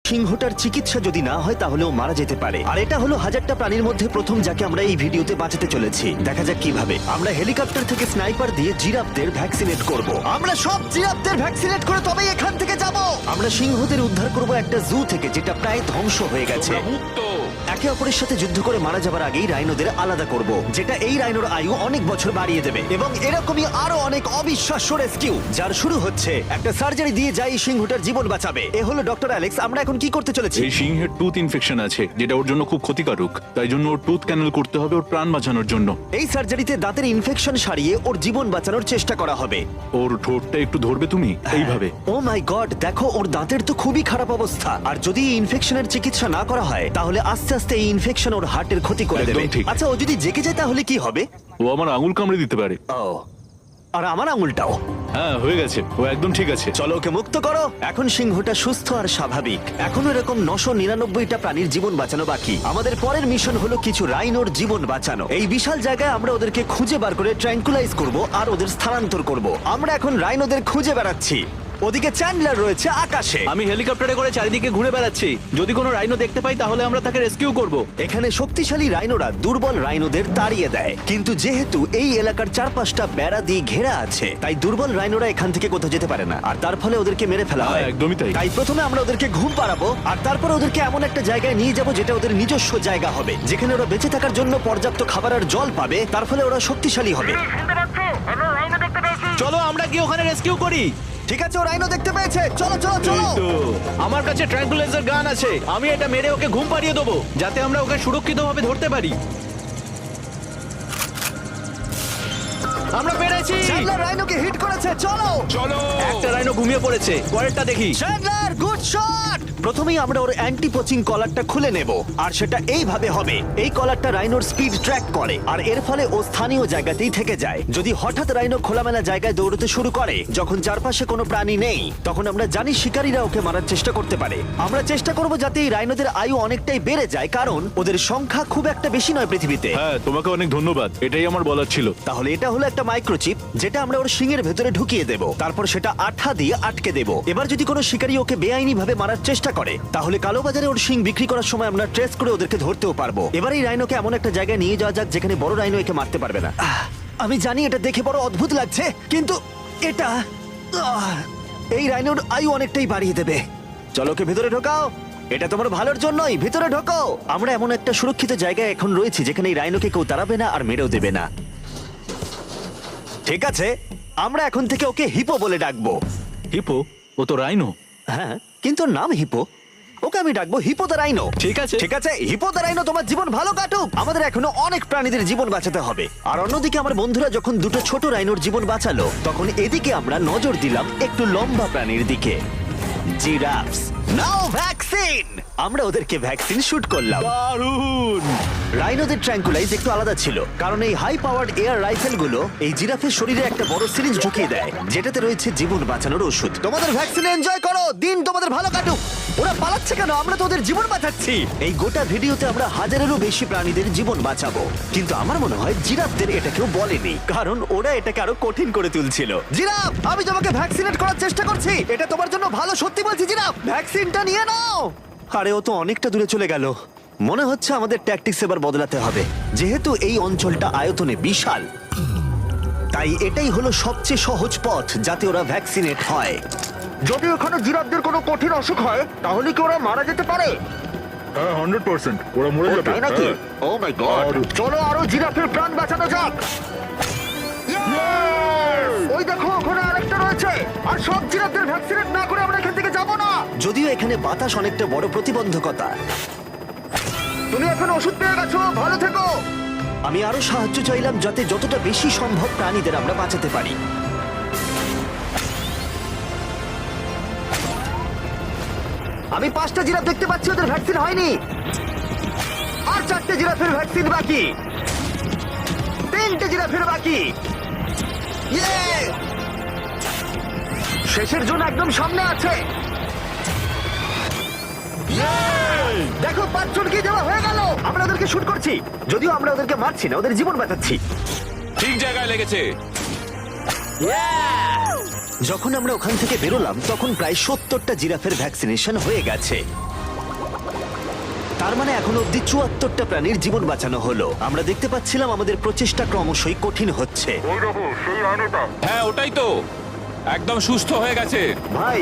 সিংহটার চিকিৎসা যদি না হয় তাহলে ও মারা যেতে পারে। আর এটা হলো হাজারটা প্রাণীর মধ্যে প্রথম যাকে আমরা এই ভিডিওতে বাঁচাতে চলেছি। দেখা যাক কিভাবে। আমরা হেলিকপ্টার থেকে স্নাইপার দিয়ে জিরাফদের ভ্যাকসিনেট করব। আমরা সব জিরাফদের ভ্যাকসিনেট করে তবেই এখান থেকে যাব। আমরা সিংহদের উদ্ধার করব একটা জু থেকে যেটা প্রায় ধ্বংস হয়ে গেছে। একে অপরের সাথে যুদ্ধ করে মারা যাবার আগেই রাইনোদের আলাদা করব, যেটা এই রাইনোর আয়ু অনেক বছর বাড়িয়ে দেবে। এবং এরকমই আরো অনেক অবিশ্বাস্য রেস্কিউ যার শুরু হচ্ছে একটা সার্জারি দিয়ে যাই সিংহটার জীবন বাঁচাবে। এ হলো ডক্টর অ্যালেক্স। আমরা এখন কি করতে চলেছি? এই সিংহের টুথ ইনফেকশন আছে যেটা ওর জন্য খুব ক্ষতিকারক, তাই জন্য ওর টুথ ক্যানেল করতে হবে ওর প্রাণ বাঁচানোর জন্য। এই সার্জারিতে দাঁতের ইনফেকশন সারিয়ে ওর জীবন বাঁচানোর চেষ্টা করা হবে। ওর ঠোঁটটা একটু ধরবে তুমি এইভাবে। ও মাই গড, দেখো ওর দাঁতের তো খুবই খারাপ অবস্থা। আর যদি এই ইনফেকশনের চিকিৎসা না করা হয় তাহলে আস্তে আস্তে এই ইনফেকশন ওর হার্টের ক্ষতি করে একদম দেবে। ঠিক। আচ্ছা, ও যদি জেগে যায় তাহলে কি হবে? ও আমার আঙুল কামড়ে দিতে পারে। ও, আর আমার আঙুলটাও। হ্যাঁ, হয়ে গেছে, ও একদম ঠিক আছে। চলো ওকে মুক্ত করো। এখন সিংহটা সুস্থ আর স্বাভাবিক। এখনো এরকম 999টা প্রাণীর জীবন বাঁচানো বাকি। আমাদের পরের মিশন হলো কিছু রাইনোর জীবন বাঁচানো। এই বিশাল জায়গায় আমরা ওদেরকে খুঁজে বার করে ট্র্যাঙ্কুলাইজ করব আর ওদের স্থানান্তর করব। আমরা এখন রাইনোদের খুঁজে বেড়াচ্ছি। ওদিকে চ্যান্ডলার রয়েছে আকাশে। আমি হেলিকপ্টারে করে চারিদিকে ঘুরে বেড়াচ্ছি। যদি কোনো রাইনো দেখতে পাই তাহলে আমরা তাকে রেস্কিউ করব। এখানে শক্তিশালী রাইনোরা দুর্বল রাইনোদের তাড়িয়ে দেয়, কিন্তু যেহেতু এই এলাকার চারপাশটা বেড়া দিয়ে ঘেরা আছে তাই দুর্বল রাইনোরা এখান থেকে কোথাও যেতে পারে না, আর তার ফলে ওদেরকে মেরে ফেলা হয়। হ্যাঁ, একদমই তাই। তাই প্রথমে আমরা ওদেরকে ঘুম পাড়াবো আর তারপর ওদেরকে এমন একটা জায়গায় নিয়ে যাব যেটা ওদের নিজস্ব জায়গা হবে, যেখানে ওরা বেঁচে থাকার জন্য পর্যাপ্ত খাবার আর জল পাবে। তার ফলে ওরা শক্তিশালী হবে। চলো আমরা গিয়ে ওখানে রেস্কিউ করি। ঠিক আছে, ও রাইনো দেখতে পেয়েছে। চলো চলো চলো। এই তো, আমার কাছে ট্র্যাঙ্কুলাইজার গান আছে। আমি এটা মেরে ওকে ঘুম পাড়িয়ে দেবো যাতে আমরা ওকে সুরক্ষিতভাবে ধরতে পারি। আমরা পেরেছি। চ্যান্ডলার রাইনোকে হিট করেছে। চলো চলো। একটা রাইনো ঘুমিয়ে পড়েছে, পরেরটা দেখি। Chandler, good shot. প্রথমেই আমরা ওর অ্যান্টি পোচিং কলারটা খুলে নেব, আর সেটা এইভাবে হবে। এই কলারটা রাইনোর স্পিড ট্র্যাক করে, আর এর ফলে ও স্থানীয় জায়গাতেই থেকে যায়। যদি হঠাৎ রাইনো খোলামেলা জায়গায় দৌড়তে শুরু করে যখন চারপাশে কোনো প্রাণী নেই, তখন আমরা জানি শিকারীরা ওকে মারার চেষ্টা করতে পারে। আমরা চেষ্টা করব যাতে এই রাইনোদের আয়ু অনেকটাই বেড়ে যায়, কারণ ওদের সংখ্যা খুব একটা বেশি নয় পৃথিবীতে। হ্যাঁ, তোমাকে অনেক ধন্যবাদ, এটাই আমার বলার ছিল। তাহলে এটা হলো একটা মাইক্রোচিপ যেটা আমরা ওর শিংয়ের ভেতরে ঢুকিয়ে দেব, তারপর সেটা আঠা দিয়ে আটকে দেব। এবার যদি কোনো শিকারী ওকে বেআইনি ভাবে মারার চেষ্টা করে তাহলে কালোবাজারে ওর শিং বিক্রি করার সময় আমরা ট্রেস করে ওদেরকে ধরতেও পারবো। এবার এই রাইনোকে এমন একটা জায়গায় নিয়ে যাওয়া যাক যেখানে বড় রাইনো একে মারতে পারবে না। আমি জানি এটা দেখে বড় অদ্ভুত লাগছে, কিন্তু এটা এই রাইনোর আয়ু অনেকটাই বাড়িয়ে দেবে। চলো ওকে ভেতরে ঢোকাও, এটা তোমার ভালোর জন্যই। ভিতরে ঢোকো। আমরা এমন একটা সুরক্ষিত জায়গায় এখন রয়েছি যেখানে এই রাইনোকে কেউ তাড়াবে না আর মেরেও দেবে না। ঠিক আছে, আমরা এখন থেকে ওকে হিপো বলে ডাকবো। হিপো? ও তো রাইনো। হ্যাঁ, কিন্তু ওর নাম হিপো। ওকে আমি ডাকবো হিপো দ্য রাইনো। ঠিক আছে। ঠিক আছে, হিপো দ্য রাইনো, তোমার জীবন ভালো কাটুক। আমাদের এখনো অনেক প্রাণীদের জীবন বাঁচাতে হবে। আর অন্যদিকে আমার বন্ধুরা যখন দুটো ছোট রাইনোর জীবন বাঁচালো, তখন এদিকে আমরা নজর দিলাম একটু লম্বা প্রাণীর দিকে, জিরাফস। নাও ভ্যাকসিন। আমরা ওদেরকে ভ্যাকসিন শুট করলাম। দারুণ। রাইনোদের ট্র্যাঙ্কুলাইজ একটু আলাদা ছিল, কারণ এই হাই পাওয়ার্ড এয়ার রাইফেলগুলো এই জিরাফের শরীরে একটা বড় সিরিঞ্জ ঢুকিয়ে দেয় যেটাতে রয়েছে জীবন বাঁচানোর ওষুধ। তোমাদের ভ্যাকসিন এনজয় করো, দিন তোমাদের ভালো কাটুক। ওরা পালাচ্ছে কেন? আমরা তো ওদের জীবন বাঁচাচ্ছি। এই গোটা ভিডিওতে আমরা হাজারেরও বেশি প্রাণীদের জীবন বাঁচাবো, কিন্তু আমার মনে হয় জিরাফদের এটা কেউ বলেনি, কারণ ওরা এটাকে আরো কঠিন করে তুলছিল। জিরাফ, আমি তোমাকে ভ্যাকসিনেট করার চেষ্টা করছি। এটা তোমার জন্য ভালো, সত্যি বলছি জিরাফ। ভ্যাকসিনটা নিয়ে নাও। আরে ও তো অনেকটা দূরে চলে গেল। মনে হচ্ছে আমাদের ট্যাকটিক্স এবার বদলাতে হবে। যেহেতু এই অঞ্চলটা আয়তনে বিশাল, তাই এটাই হলো সবচেয়ে সহজ পথ যাতে ওরা ভ্যাকসিনেট হয়। যদি ওখানে জিরাফদের কোনো কঠিন অসুখ হয় তাহলে কি ওরা মারা যেতে পারে? হ্যাঁ, 100% ওরা মরে যাবে। তাই নাকি? ও মাই গড। চলো আরো জিরাফের প্রাণ বাঁচানো যাক। ওই দেখো, ওখানে আরেকটা রয়েছে। আর সব জিরাফদের ভ্যাকসিনেট না করে আমরা এখান থেকে যাব না। যদিও এখানে বাতাস অনেকটা বড় প্রতিবন্ধকতা। তুমি এখন ওষুধ পেয়ে গেছো, ভালো থেকো। আমি আরো সাহায্য চাইলাম যাতে যতটা বেশি সম্ভব প্রাণীদের আমরা বাঁচাতে পারি। আমি 5টা জিরাফ দেখতে পাচ্ছি, ওদের ভ্যাকসিন হয়নি। আর 4টে জিরাফের ভ্যাকসিন বাকি। 3টে জিরাফের বাকি। ইয়ে! শেষের জন একদম সামনে আছে। দেখো, 5 জনকে দেওয়া হয়ে গেল। আমরা ওদেরকে শুট করছি, যদিও আমরা ওদেরকে মারছি না, ওদের জীবন বাঁচাচ্ছি। ঠিক জায়গায় লেগেছে। যখন আমরা ওখান থেকে বেরোলাম তখন প্রায় 70টা জিরাফের ভ্যাকসিনেশন হয়ে গেছে। তার মানে এখন অব্দি 74টা প্রাণীর জীবন বাঁচানো হলো। আমরা দেখতে পাচ্ছিলাম আমাদের প্রচেষ্টা ক্রমশই কঠিন হচ্ছে। হ্যাঁ ওটাই তো, একদম সুস্থ হয়ে গেছে। ভাই,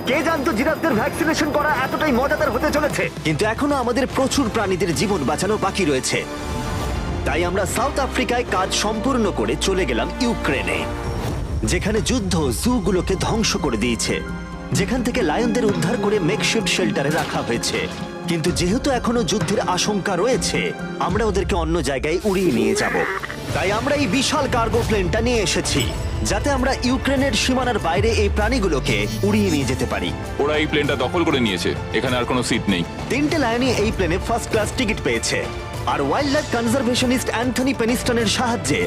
কে জানতো জিরাফদের ভ্যাকসিনেশন করা এতটাই মজাদার হতে চলেছে। কিন্তু এখনো আমাদের প্রচুর প্রাণীদের জীবন বাঁচানো বাকি রয়েছে। তাই আমরা সাউথ আফ্রিকায় কাজ সম্পূর্ণ করে চলে গেলাম ইউক্রেনে, যেখানে যুদ্ধ জুগুলোকে ধ্বংস করে দিয়েছে, যেখান থেকে লায়নদের উদ্ধার করে মেকশিফট শেল্টারে রাখা হয়েছে। কিন্তু যেহেতু এখনো যুদ্ধের আশঙ্কা রয়েছে, আমরা ওদেরকে অন্য জায়গায় উড়িয়ে নিয়ে যাব। তাই আমরা এই বিশাল কার্গো প্লেনটা নিয়ে এসেছি, যাতে আমরা ইউক্রেনের সীমানার বাইরে এই প্রাণীগুলোকে উড়িয়ে নিয়ে যেতে পারি। ওরা এই প্লেনটা দখল করে নিয়েছে, এখানে আর কোনো সিট নেই। 3টে লায়নই এই প্লেনে ফার্স্ট ক্লাস টিকিট পেয়েছে। আর ওয়াইল্ড লাইফ কনজারভেশনিস্ট অ্যান্থনি পেনিস্টনের সাহায্যে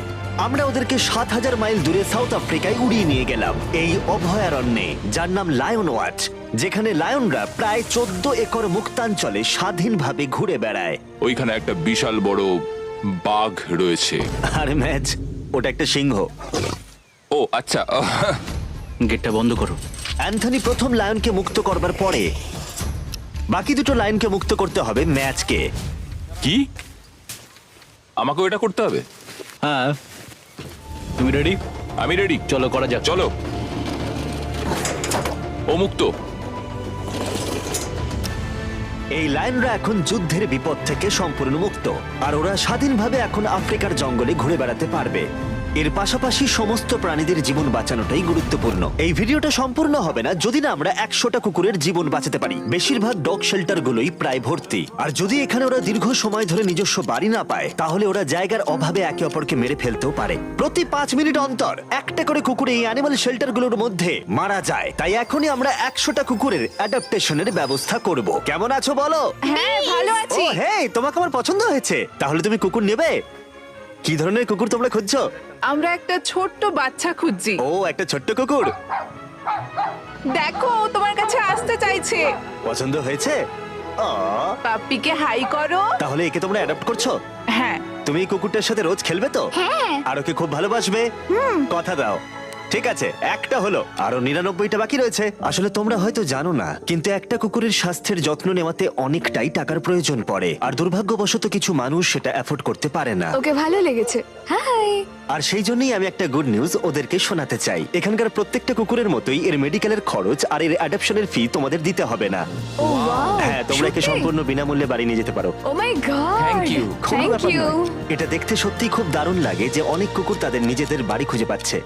আমরা ওদেরকে 7000 মাইল দূরে সাউথ আফ্রিকায় উড়িয়ে নিয়ে গেলাম, এই অভয়ারণ্যে, যার নাম লায়ন ওয়াচ, যেখানে লায়নরা প্রায় 14 একর মুক্তাঞ্চলে স্বাধীনভাবে ঘুরে বেড়ায়। ওইখানে একটা বিশাল বড় বাঘ রয়েছে। আরে ম্যাচ, ওটা একটা সিংহ। ও আচ্ছা। গেটটা বন্ধ করো। অ্যান্থনি প্রথম লায়নকে মুক্ত করবার পরে বাকি দুটো লায়নকে মুক্ত করতে হবে ম্যাচকে। কি, আমাকেও এটা করতে হবে? হ্যাঁ, তুমি রেডি? আমি রেডি। চলো করা যাক। চলো। ও মুক্ত। এই লায়নরা এখন যুদ্ধের বিপদ থেকে সম্পূর্ণ মুক্ত, আর ওরা স্বাধীনভাবে এখন আফ্রিকার জঙ্গলে ঘুরে বেড়াতে পারবে। এর পাশাপাশি সমস্ত প্রাণীদের জীবন বাঁচানোটাই গুরুত্বপূর্ণ। এই ভিডিওটা সম্পূর্ণ হবে না যদি না আমরা 100টা কুকুরের জীবন বাঁচাতে পারি। বেশিরভাগ ডগ শেল্টারগুলোই প্রায় ভর্তি, আর যদি এখানে ওরা দীর্ঘ সময় ধরে নিজস্ব বাড়ি না পায়, তাহলে ওরা জায়গার অভাবে একে অপরকে মেরে ফেলতেও পারে। প্রতি 5 মিনিট অন্তর একটা করে কুকুর এই অ্যানিমাল শেল্টারগুলোর মধ্যে মারা যায়। তাই এখনই আমরা 100টা কুকুরের অ্যাডাপ্টেশনের ব্যবস্থা করব। কেমন আছো বলো? হ্যাঁ ভালো ও আছি। হে, তোমাকে আমার পছন্দ হয়েছে। তাহলে তুমি কুকুর নেবে? কি ধরনের কুকুর তোমরা খুঁজছো? আমরা একটা ছোট্ট বাচ্চা খুঁজছি। ও, একটা ছোট্ট কুকুর দেখো ও তোমার কাছে আসতে চাইছে। পছন্দ হয়েছে? আ, পাপ্পিকে হাই করো। তাহলে একে তোমরা অ্যাডাপ্ট করছো? হ্যাঁ। তুমি এই কুকুরটার সাথে রোজ খেলবে তো? হ্যাঁ। আর ওকে খুব ভালোবাসবে? কথা দাও। ঠিক আছে, একটা হলো, আরো 99টা বাকি রয়েছে। আসলে তোমরা হয়তো জানো না, কিন্তু একটা কুকুরের স্বাস্থ্যের যত্ন নেওয়াতে অনেকটাই টাকার প্রয়োজন পড়ে, আর দুর্ভাগ্যবশত কিছু মানুষ সেটা অ্যাফোর্ড করতে পারে না। ওকে ভালো লেগেছে। হাই। আর সেই জন্যই আমি একটা গুড নিউজ ওদেরকে শোনাতে চাই। এখানকার প্রত্যেকটা কুকুরের মতোই এর মেডিকেলের খরচ আর এর অ্যাডপশনের ফি তোমাদের দিতে হবে না। ও ওয়াও। হ্যাঁ, তোমরা একে সম্পূর্ণ বিনামূল্যে বাড়ি নিয়ে যেতে পারো। ও মাই গড। Thank you. কোনো থ্যাংক ব্যাপার ইউ। নয়। এটা দেখতে সত্যিই খুব দারুণ লাগে যে অনেক কুকুর তাদের নিজেদের বাড়ি খুঁজে পাচ্ছে।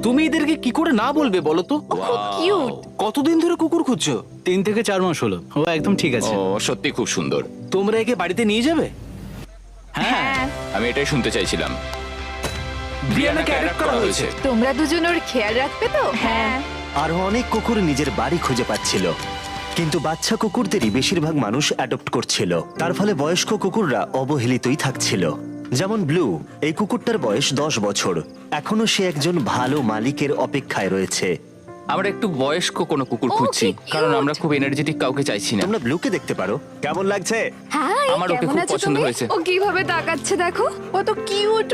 তুমি এদেরকে কি করে না বলবে বলো তো? খুব কিউট। কতদিন ধরে কুকুর খুঁজছো? 3 থেকে 4 মাস হলো। ও একদম ঠিক আছে। ও সত্যি খুব সুন্দর। তোমরা একে বাড়িতে নিয়ে যাবে? হ্যাঁ। আমি এটাই শুনতে চাইছিলাম। ব্রিয়ানাকে adopt করা হয়েছে। তোমরা দুজন ওর খেয়াল রাখবে তো? হ্যাঁ। আরো অনেক কুকুর নিজের বাড়ি খুঁজে পাচ্ছিল, কিন্তু বাচ্চা কুকুরদেরই বেশিরভাগ মানুষ অ্যাডপ্ট করছিল। তার ফলে বয়স্ক কুকুররা অবহেলিতই থাকছিল। যেমন ব্লু, এই কুকুরটার বয়স 10 বছর। এখনো সে একজন ভালো মালিকের অপেক্ষায় রয়েছে। আমরা একটু বয়স্ক কোনো কুকুর ও, খুঁজছি, কি কারণ cute! আমরা খুব এনার্জেটিক কাউকে চাইছি না। তোমরা ব্লুকে দেখতে পারো। কেমন লাগছে? হাই। আমার ওকে কেমন খুব আছো পছন্দ তুমি? হয়েছে। ও কিভাবে তাকাচ্ছে দেখো। ও তো কিউট।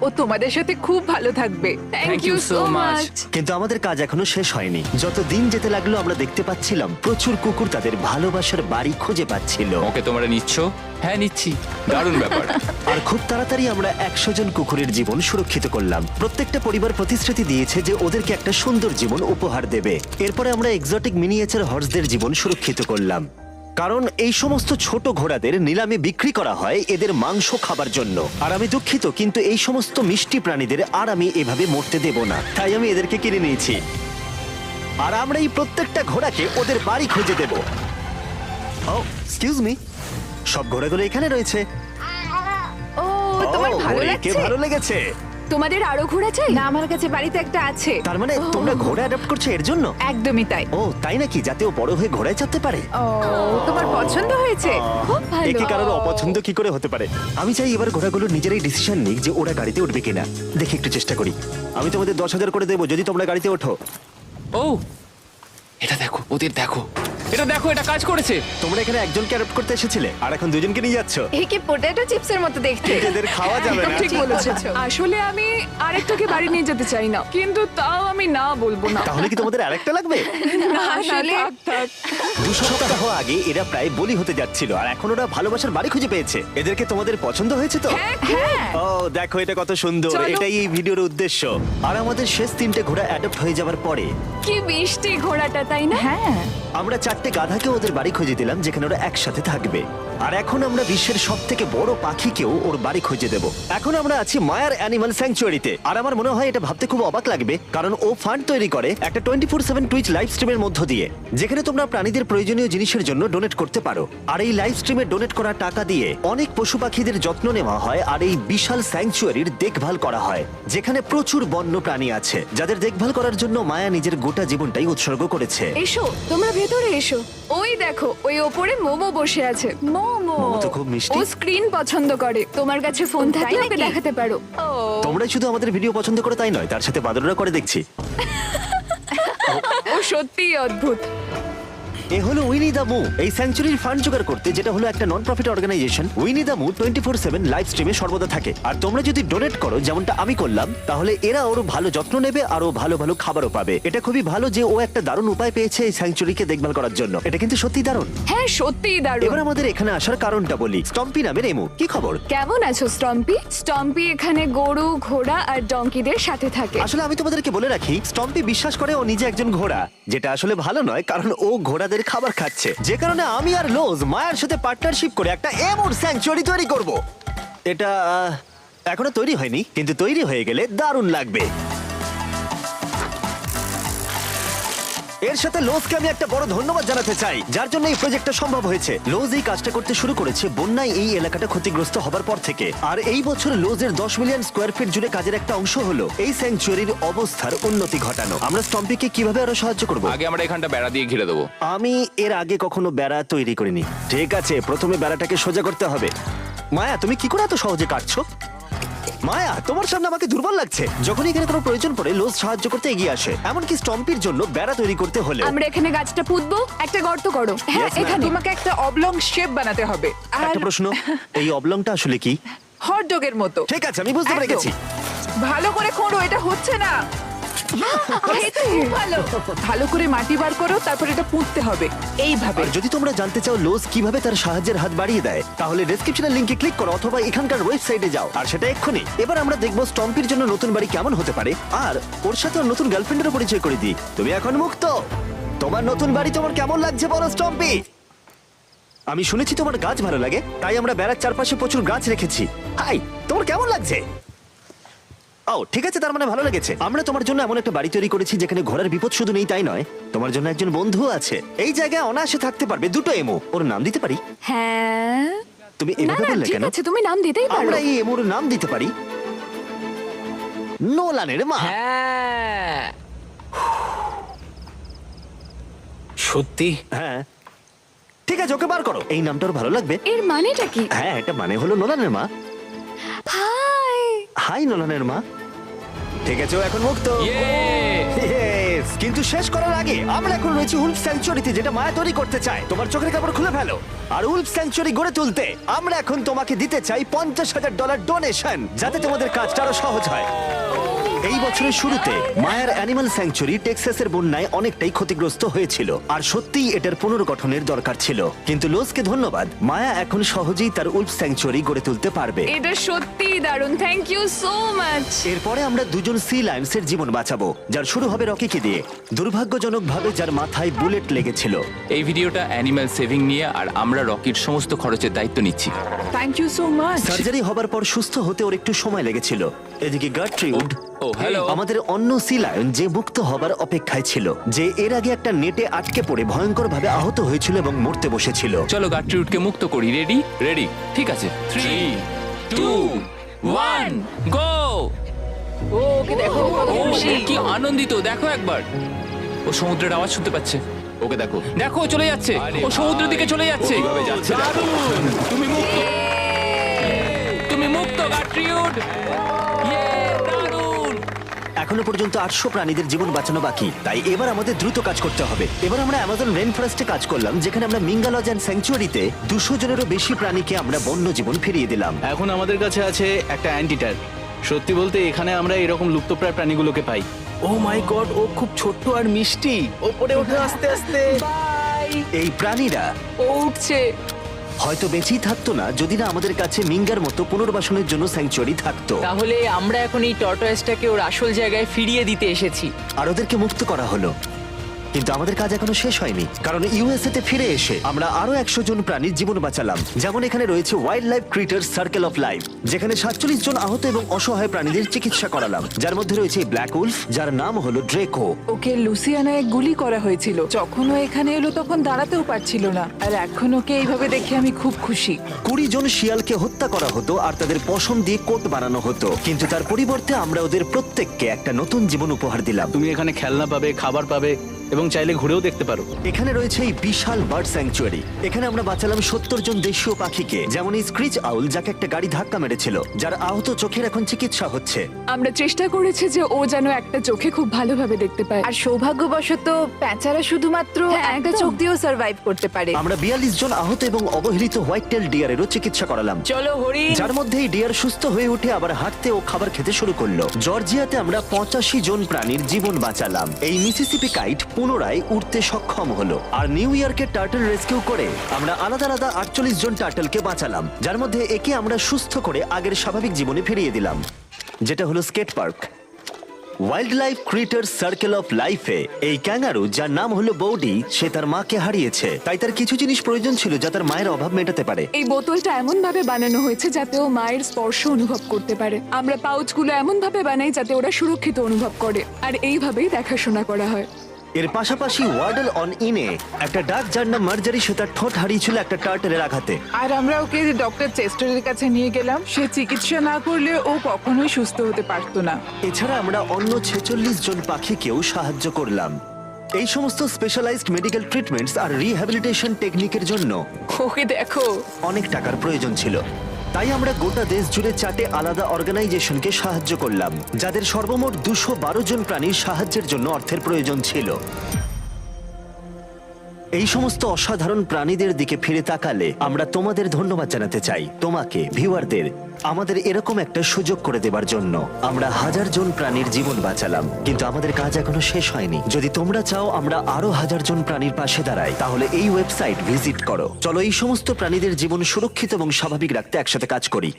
ও তোমাদের সাথে খুব ভালো থাকবে। Thank you so much. কিন্তু আমাদের কাজ এখনো শেষ হয়নি। যত দিন যেতে লাগলো আমরা দেখতে পাচ্ছিলাম প্রচুর কুকুর তাদের ভালোবাসার বাড়ি খুঁজে পাচ্ছিল। ওকে তোমরা নিচ্ছ? হ্যাঁ নিচ্ছি। দারুণ ব্যাপার। আর খুব তাড়াতাড়ি আমরা 100 জন কুকুরের জীবন সুরক্ষিত করলাম। প্রত্যেকটা পরিবার প্রতিশ্রুতি দিয়েছে যে ওদেরকে একটা সুন্দর জীবন উপহার দেবে। এরপরে আমরা এক্সোটিক মিনিয়েচার হর্সদের জীবন সুরক্ষিত করলাম, কারণ এই সমস্ত ছোট ঘোড়াদের নিলামে বিক্রি করা হয় এদের মাংস খাবার জন্য। আর আমি দুঃখিত, কিন্তু এই সমস্ত মিষ্টি প্রাণীদের আর আমি এভাবে মরতে দেব না, তাই আমি এদেরকে কিনে নিয়েছি। আর আমরা এই প্রত্যেকটা ঘোড়াকে ওদের বাড়ি খুঁজে দেব। ও এক্সকিউজ মি, সব ঘোড়াগুলো এখানে রয়েছে। ও তোমার ও, ভালো একে লাগছে? ভালো লেগেছে। তোমাদের আরো ঘোড়া চাই? না, আমার কাছে বাড়িতে একটা আছে। তার মানে তোমরা ঘোড়া অ্যাডাপ্ট করছো এর জন্য? একদমই তাই। ও তাই নাকি? যাতে ও বড় হয়ে ঘোড়ায় চাপতে পারে। ও তোমার পছন্দ হয়েছে? খুব ভালো। একে কারোর অপছন্দ কি করে হতে পারে? আমি চাই এবার ঘোড়াগুলো নিজেরাই ডিসিশন নিক যে ওরা গাড়িতে উঠবে কিনা। দেখি একটু চেষ্টা করি। আমি তোমাদের 10,000 করে দেবো যদি তোমরা গাড়িতে ওঠো। ও এটা দেখো, ওদের দেখো, এটা দেখো, এটা কাজ করেছে। তোমরা এখানে একজনকে অ্যাডপ্ট করতে এসেছিলে আর এখন দুজনকে নিয়ে যাচ্ছ। একে পটেটো চিপসের মতো দেখতে। এদের খাওয়া যাবে না। ঠিক বলেছো। আসলে আমি আরেকটাকে বাড়ি নিয়ে যেতে চাই না, কিন্তু তাও আমি না বলবো না। তাহলে কি তোমাদের আরেকটা লাগবে? আসলে থাক। 2 সপ্তাহ আগে এরা প্রায় বলি হতে যাচ্ছিল আর এখন ওরা ভালোবাসার বাড়ি খুঁজে পেয়েছে। এদেরকে তোমাদের পছন্দ হয়েছে তো? হ্যাঁ। ও দেখো এটা কত সুন্দর। চলো। এটাই এই ভিডিওর উদ্দেশ্য। আর আমাদের শেষ 3টে ঘোড়া অ্যাডপ্ট হয়ে যাওয়ার পরে কি মিষ্টি ঘোড়াটা, তাই না? হ্যাঁ। আমরা 4টে গাধাকে ওদের বাড়ি খুঁজে দিলাম যেখানে ওরা একসাথে থাকবে। আর এখন আমরা বিশ্বের সবথেকে বড় পাখিকেও ওর বাড়ি খুঁজে দেব। এখন আমরা আছি মায়ার অ্যানিমাল স্যাংচুয়ারিতে। আর আমার মনে হয় এটা ভাবতে খুব অবাক লাগবে, কারণ ও ফান্ড তৈরি করে একটা 24/7 টুইচ লাইভ স্ট্রিমের মধ্য দিয়ে, যেখানে তোমরা প্রাণীদের প্রয়োজনীয় জিনিসের জন্য ডোনেট করতে পারো। আর এই লাইভ স্ট্রিমে ডোনেট করা টাকা দিয়ে অনেক পশু পাখিদের যত্ন নেওয়া হয় আর এই বিশাল স্যাংচুয়ারির দেখভাল করা হয়, যেখানে প্রচুর বন্য প্রাণী আছে যাদের দেখভাল করার জন্য মায়া নিজের গোটা জীবনটাই উৎসর্গ করেছে। এসো, তোমরা ভেতরে এসো। ওই দেখো, ওই ওপরে মোমো বসে আছে। মোমো মোমো তো খুব মিষ্টি। ও স্ক্রিন পছন্দ করে। তোমার কাছে ফোন থাকলে ওকে দেখাতে পারো। তোমরা শুধু আমাদের ভিডিও পছন্দ করো তাই নয়, তার সাথে বাদররা করে দেখছি। ও সত্যিই অদ্ভুত। এ হলো উইনি দা মু। এই স্যাংচুরির ফান্ড জোগাড় করতে, যেটা হলো একটা নন প্রফিট অর্গানাইজেশন, উইনি দা মু 24/7 লাইভ স্ট্রিমে সর্বদা থাকে। আর তোমরা যদি ডোনেট করো যেমনটা আমি করলাম, তাহলে এরা ওর ভালো যত্ন নেবে আর ও ভালো ভালো খাবারও পাবে। এটা খুবই ভালো যে ও একটা দারুণ উপায় পেয়েছে এই স্যাংচুরিকে দেখভাল করার জন্য। এটা কিন্তু সত্যি দারুণ। হ্যাঁ, সত্যিই দারুণ। এবার আমাদের এখানে আসার কারণটা বলি। স্টম্পি নামের এমু, কি খবর? কেমন আছো স্টম্পি? স্টম্পি এখানে গরু, ঘোড়া আর ডঙ্কিদের সাথে থাকে। আসলে আমি তোমাদেরকে বলে রাখি, স্টম্পি বিশ্বাস করে ও নিজে একজন ঘোড়া, যেটা আসলে ভালো নয়, কারণ ও ঘোড়াদের খাবার খাচ্ছে। যে কারণে আমি আর লোজ মায়ের সাথে পার্টনারশিপ করে একটা এমুর স্যাংচুয়ারি তৈরি করব। এটা এখনো তৈরি হয়নি, কিন্তু তৈরি হয়ে গেলে দারুণ লাগবে। এর সাথে লোজকে আমি একটা বড় ধন্যবাদ জানাতে চাই, যার জন্য এই প্রজেক্টটা সম্ভব হয়েছে। লোজ এই কাজটা করতে শুরু করেছে বন্যায় এই এলাকাটা ক্ষতিগ্রস্ত হবার পর থেকে। আর এই বছর লোজের 10 মিলিয়ন স্কোয়ার ফিট জুড়ে কাজের একটা অংশ হলো এই স্যাংচুয়ারির অবস্থার উন্নতি ঘটানো। আমরা স্টম্পিকে কিভাবে আরো সাহায্য করব? আগে আমরা এখানটা বেড়া দিয়ে ঘিরে দেবো। আমি এর আগে কখনো বেড়া তৈরি করিনি। ঠিক আছে, প্রথমে বেড়াটাকে সোজা করতে হবে। মায়া, তুমি কি করে এত সহজে কাটছো? মায়া, তোমার সামনে আমাকে দুর্বল লাগছে। যখন এখানে কোনো প্রয়োজন পড়ে লোজ সাহায্য করতে এগিয়ে আসে, এমনকি স্টম্পির জন্য বেড়া তৈরি করতে হলে। আমরা এখানে গাছটা পুঁতবো, একটা গর্ত করো। হ্যাঁ, Yes, ma'am. এখানে। তোমাকে একটা অবলং শেপ বানাতে হবে। আর একটা প্রশ্ন, এই অবলংটা আসলে কি? হট ডগের মতো। ঠিক আছে, আমি বুঝতে পেরে একদম। গেছি। ভালো করে খোঁড়ো, এটা হচ্ছে না। এই তো খুব ভালো। ভালো করে মাটি বার করো, তারপর এটা পুঁততে হবে এইভাবে। আর যদি তোমরা জানতে চাও লোজ কিভাবে তার সাহায্যের হাত বাড়িয়ে দেয়, তাহলে ডেসক্রিপশনের লিংকে ক্লিক করো অথবা এখানকার ওয়েবসাইটে যাও, আর সেটা এক্ষুনি। এবার আমরা দেখবো স্টম্পির জন্য নতুন বাড়ি কেমন হতে পারে, আর ওর সাথে ওর নতুন গার্লফ্রেন্ডেরও পরিচয় করে দিই। তুমি এখন মুক্ত। তোমার নতুন বাড়ি তোমার কেমন লাগছে বলো স্টম্পি? আমি শুনেছি তোমার গাছ ভালো লাগে, তাই আমরা বেড়ার চারপাশে প্রচুর গাছ রেখেছি। হাই, তোমার কেমন লাগছে? ও ঠিক আছে, তার মানে ভালো লেগেছে। আমরা তোমার জন্য এমন একটা বাড়ি তৈরি করেছি যেখানে ঘোড়ার বিপদ শুধু নেই তাই নয়, তোমার জন্য একজন বন্ধু আছে। এই জায়গায় অনায়াসে থাকতে পারবে 2টো এমো। ওর নাম দিতে পারি? হ্যাঁ। তুমি না এভাবে না, বললে ঠিক কেন? আছে, তুমি নাম দিতেই পারো। আমরা এই এমোর নাম দিতে পারি নোলানের মা। হ্যাঁ, সত্যি হ্যাঁ ঠিক আছে, ওকে বার করো। এই নামটা ওর ভালো লাগবে। এর মানেটা কি? হ্যাঁ, এটা মানে হলো নোলানের মা। হাই। হাই নোলানের মা। ঠিক আছে, ও এখন মুক্ত। Yay! Yes! কিন্তু শেষ করার আগে আমরা এখন রয়েছি উলফ স্যাংচুয়ারিতে, যেটা মায়া তৈরি করতে চায়। তোমার চোখের কাপড় খুলে ফেলো। আর উলফ স্যাংচুয়ারি গড়ে তুলতে আমরা এখন তোমাকে দিতে চাই $50,000 ডোনেশন, যাতে তোমাদের কাজটা আরো সহজ হয়। এই বছরের শুরুতে মায়ার অ্যানিমাল স্যাংচুয়ারি টেক্সাসের বন্যায় অনেকটাই ক্ষতিগ্রস্ত হয়েছিল, আর সত্যিই এটার পুনর্গঠনের দরকার ছিল। কিন্তু লোজকে ধন্যবাদ, মায়া এখন সহজেই তার উলফ স্যাংচুয়ারি গড়ে তুলতে পারবে। এটা সত্যিই দারুণ। Thank you so much. এরপরে আমরা দুজন সি লায়ন্সের জীবন বাঁচাবো, যার শুরু হবে রকিকে দিয়ে, দুর্ভাগ্যজনকভাবে যার মাথায় বুলেট লেগেছিল। এই ভিডিওটা অ্যানিম্যাল সেভিং নিয়ে, আর আমরা রকির সমস্ত খরচের দায়িত্ব নিচ্ছি। Thank you so much. Surgery হবার পর সুস্থ হতে ওর একটু সময় লেগেছিল। এদিকে গার্ট্রিউড, ও হ্যালো, আমাদের অন্য সি লায়ন, যে মুক্ত হবার অপেক্ষায় ছিল, যে এর আগে একটা নেটে আটকে পড়ে ভয়ঙ্করভাবে আহত হয়েছিল এবং মরতে বসেছিল। চলো গাট্রিউডকে মুক্ত করি। রেডি? রেডি, ঠিক আছে। 3, 2, 1, গো! ও, ওকে দেখো কত ও খুশি। কি আনন্দিত, দেখো একবার। ও সমুদ্রের আওয়াজ শুনতে পাচ্ছে। ওকে দেখো। দেখো, চলে যাচ্ছে। ও সমুদ্রের দিকে চলে যাচ্ছে। কিভাবে যাচ্ছে দেখো। দারুণ! তুমি মুক্ত, তুমি মুক্ত গাট্রিউড। ইয়ে, দারুণ! এখনো পর্যন্ত 800 প্রাণীদের জীবন বাঁচানো বাকি, তাই এবার আমাদের দ্রুত কাজ করতে হবে। এবার আমরা অ্যামাজন রেন ফরেস্টে কাজ করলাম, যেখানে আমরা মিঙ্গালজ অ্যান্ড স্যাংচুয়ারিতে 200 জনেরও বেশি প্রাণীকে আমরা বন্য জীবন ফিরিয়ে দিলাম। এখন আমাদের কাছে আছে একটা অ্যান্টিটার। সত্যি বলতে এখানে আমরা এরকম লুপ্তপ্রায় প্রাণীগুলোকে পাই। ও মাই গড, ও খুব ছোট্ট আর মিষ্টি। ওপরে ওঠে আস্তে আস্তে। বাই। এই প্রাণীরা ও উঠছে। হয়তো বেঁচেই থাকতো না যদি না আমাদের কাছে মিঙ্গার মতো পুনর্বাসনের জন্য স্যাংচুয়ারি থাকতো। তাহলে আমরা এখন এই টর্টয়েসটাকে ওর আসল জায়গায় ফিরিয়ে দিতে এসেছি। আর ওদেরকে মুক্ত করা হলো। কিন্তু আমাদের কাজ এখনো শেষ হয়নি, কারণ ইউএসএ তে ফিরে এসে আমরা আরো 100 জন প্রাণীর জীবন বাঁচালাম। যেমন এখানে রয়েছে wildlife critters circle of life, যেখানে 47 জন আহত এবং অসহায় প্রাণীদের চিকিৎসা করালাম, যার মধ্যে রয়েছে ব্ল্যাক উলফ, যার নাম হলো ড্রেকো। ওকে লুসিয়ানায় গুলি করা হয়েছিল। যখন ও এখানে এলো তখন দাঁড়াতেও পারছিল না, আর এখন ওকে এইভাবে দেখে আমি খুব খুশি। 20 জন শিয়ালকে হত্যা করা হতো আর তাদের পশম দিয়ে কোট বানানো হতো, কিন্তু তার পরিবর্তে আমরা ওদের প্রত্যেককে একটা নতুন জীবন উপহার দিলাম। তুমি এখানে খেলনা পাবে, খাবার পাবে এবং চাইলে ঘুরেও দেখতে পারো। এখানে রয়েছে এই বিশাল বার্ড স্যাংচুয়ারি। এখানে আমরা বাঁচালাম 70 জন দেশীয় পাখিকে, যেমন এই স্ক্রিচ আউল, যাকে একটা গাড়ি ধাক্কা মেরেছিল, যার আহত চোখের এখন চিকিৎসা হচ্ছে। আমরা চেষ্টা করেছি যে ও যেন একটা চোখে খুব ভালোভাবে দেখতে পায়। আর সৌভাগ্যবশত প্যাঁচারা শুধুমাত্র হ্যাঁ, একটা একদম। চোখ দিয়েও সার্ভাইভ করতে পারে। আমরা 42 জন আহত এবং অবহেলিত হোয়াইট টেল ডিয়ারেরও চিকিৎসা করালাম, চলো হরিণ। যার মধ্যে এই ডিয়ার সুস্থ হয়ে উঠে আবার হাঁটতে ও খাবার খেতে শুরু করলো। জর্জিয়াতে আমরা 85 জন প্রাণীর জীবন বাঁচালাম। এই মিসিসিপি কাইট পুনরায় উঠতে সক্ষম হলো। আর নিউ ইয়র্কের টার্টল রেস্কিউ করে আমরা আলাদা আলাদা 48 জন টার্টলকে বাঁচালাম, যার মধ্যে একে আমরা সুস্থ করে আগের স্বাভাবিক জীবনে ফিরিয়ে দিলাম, যেটা হলো skate park. Wildlife critter circle of লাইফে এই ক্যাঙ্গারু, যার নাম হলো বৌডি, সে তার মাকে হারিয়েছে, তাই তার কিছু জিনিস প্রয়োজন ছিল যা তার মায়ের অভাব মেটাতে পারে। এই বোতলটা এমন ভাবে বানানো হয়েছে যাতে ও মায়ের স্পর্শ অনুভব করতে পারে। আমরা পাউচগুলো এমন ভাবে বানাই যাতে ওরা সুরক্ষিত অনুভব করে, আর এইভাবেই দেখাশোনা করা হয়। এর পাশাপাশি ওয়ার্ডল অন ইনে একটা ডাক, যার নাম মার্জারি, সে তার ঠোঁট হারিয়েছিল একটা টার্টেলের আঘাতে। আর আমরা ওকে ডক্টর চেস্টারের কাছে নিয়ে গেলাম। সে চিকিৎসা না করলে ও কখনোই সুস্থ হতে পারতো না। এছাড়া আমরা অন্য 46 জন পাখিকেও সাহায্য করলাম। এই সমস্ত স্পেশালাইজড মেডিকেল ট্রিটমেন্টস আর রিহ্যাবিলিটেশন টেকনিকের জন্য ওকে দেখো। অনেক টাকার প্রয়োজন ছিল, তাই আমরা গোটা দেশ জুড়ে 4টে আলাদা অর্গানাইজেশনকে সাহায্য করলাম, যাদের সর্বমোট 212 জন প্রাণীর সাহায্যের জন্য অর্থের প্রয়োজন ছিল। এই সমস্ত অসাধারণ প্রাণীদের দিকে ফিরে তাকালে আমরা তোমাদের ধন্যবাদ জানাতে চাই, তোমাকে ভিউয়ারদের, আমাদের এরকম একটা সুযোগ করে দেবার জন্য। আমরা 1000 জন প্রাণীর জীবন বাঁচালাম, কিন্তু আমাদের কাজ এখনো শেষ হয়নি। যদি তোমরা চাও আমরা আরো 1000 জন প্রাণীর পাশে দাঁড়াই, তাহলে এই ওয়েবসাইট ভিজিট করো। চলো এই সমস্ত প্রাণীদের জীবন সুরক্ষিত এবং স্বাভাবিক রাখতে একসাথে কাজ করি।